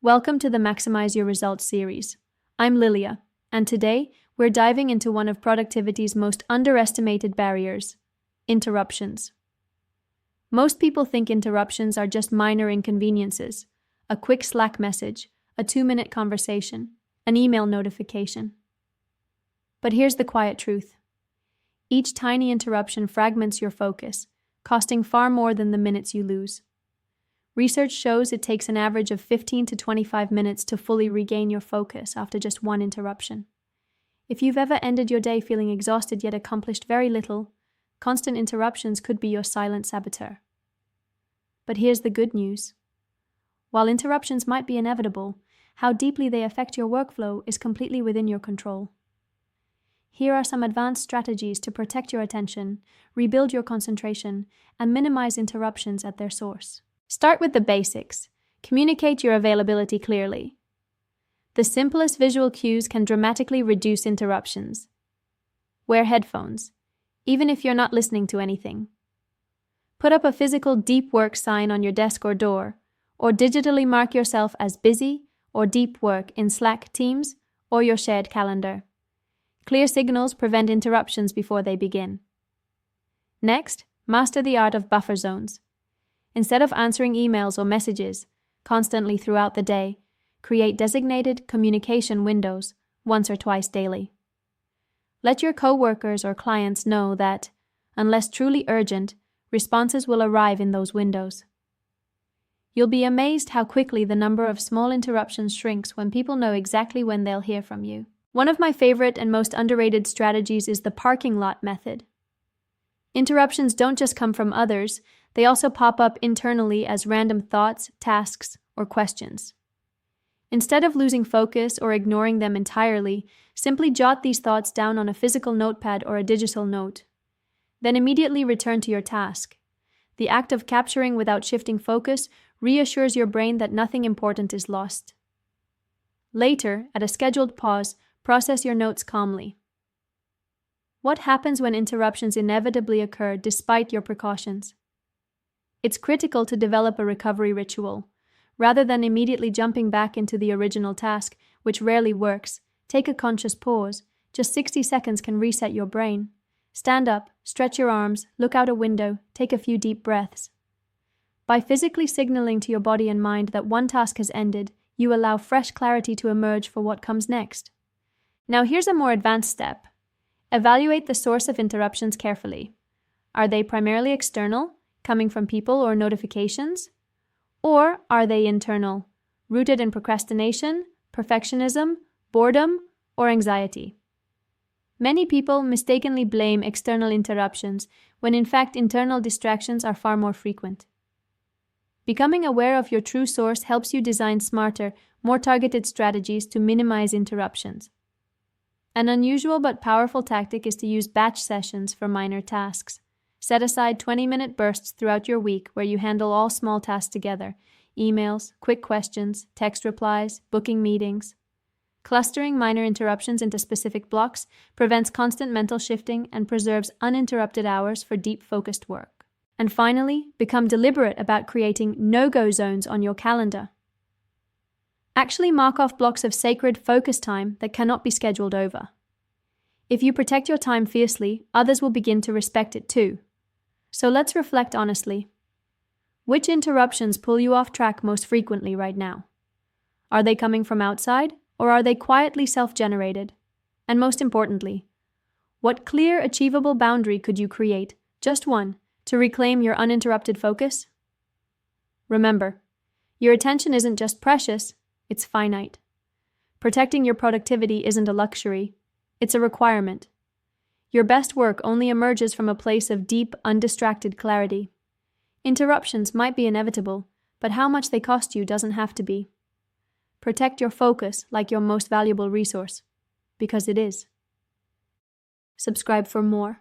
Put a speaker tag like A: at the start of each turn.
A: Welcome to the Maximize Your Results series. I'm Lilia, and today we're diving into one of productivity's most underestimated barriers: interruptions. Most people think interruptions are just minor inconveniences, a quick Slack message, a 2-minute conversation, an email notification. But here's the quiet truth. Each tiny interruption fragments your focus, costing far more than the minutes you lose. Research shows it takes an average of 15 to 25 minutes to fully regain your focus after just one interruption. If you've ever ended your day feeling exhausted yet accomplished very little, constant interruptions could be your silent saboteur. But here's the good news. While interruptions might be inevitable, how deeply they affect your workflow is completely within your control. Here are some advanced strategies to protect your attention, rebuild your concentration, and minimize interruptions at their source. Start with the basics. Communicate your availability clearly. The simplest visual cues can dramatically reduce interruptions. Wear headphones, even if you're not listening to anything. Put up a physical deep work sign on your desk or door, or digitally mark yourself as busy or deep work in Slack, Teams, or your shared calendar. Clear signals prevent interruptions before they begin. Next, master the art of buffer zones. Instead of answering emails or messages constantly throughout the day, create designated communication windows once or twice daily. Let your coworkers or clients know that, unless truly urgent, responses will arrive in those windows. You'll be amazed how quickly the number of small interruptions shrinks when people know exactly when they'll hear from you. One of my favorite and most underrated strategies is the parking lot method. Interruptions don't just come from others, they also pop up internally as random thoughts, tasks, or questions. Instead of losing focus or ignoring them entirely, simply jot these thoughts down on a physical notepad or a digital note. Then immediately return to your task. The act of capturing without shifting focus reassures your brain that nothing important is lost. Later, at a scheduled pause, process your notes calmly. What happens when interruptions inevitably occur despite your precautions? It's critical to develop a recovery ritual. Rather than immediately jumping back into the original task, which rarely works, take a conscious pause. Just 60 seconds can reset your brain. Stand up, stretch your arms, look out a window, take a few deep breaths. By physically signaling to your body and mind that one task has ended, you allow fresh clarity to emerge for what comes next. Now here's a more advanced step. Evaluate the source of interruptions carefully. Are they primarily external, coming from people or notifications? Or are they internal, rooted in procrastination, perfectionism, boredom, or anxiety? Many people mistakenly blame external interruptions when in fact internal distractions are far more frequent. Becoming aware of your true source helps you design smarter, more targeted strategies to minimize interruptions. An unusual but powerful tactic is to use batch sessions for minor tasks. Set aside 20-minute bursts throughout your week where you handle all small tasks together: emails, quick questions, text replies, booking meetings. Clustering minor interruptions into specific blocks prevents constant mental shifting and preserves uninterrupted hours for deep focused work. And finally, become deliberate about creating no-go zones on your calendar. Actually mark off blocks of sacred focus time that cannot be scheduled over. If you protect your time fiercely, others will begin to respect it too. So let's reflect honestly. Which interruptions pull you off track most frequently right now? Are they coming from outside, or are they quietly self-generated? And most importantly, what clear, achievable boundary could you create, just one, to reclaim your uninterrupted focus? Remember, your attention isn't just precious, it's finite. Protecting your productivity isn't a luxury, it's a requirement. Your best work only emerges from a place of deep, undistracted clarity. Interruptions might be inevitable, but how much they cost you doesn't have to be. Protect your focus like your most valuable resource, because it is. Subscribe for more.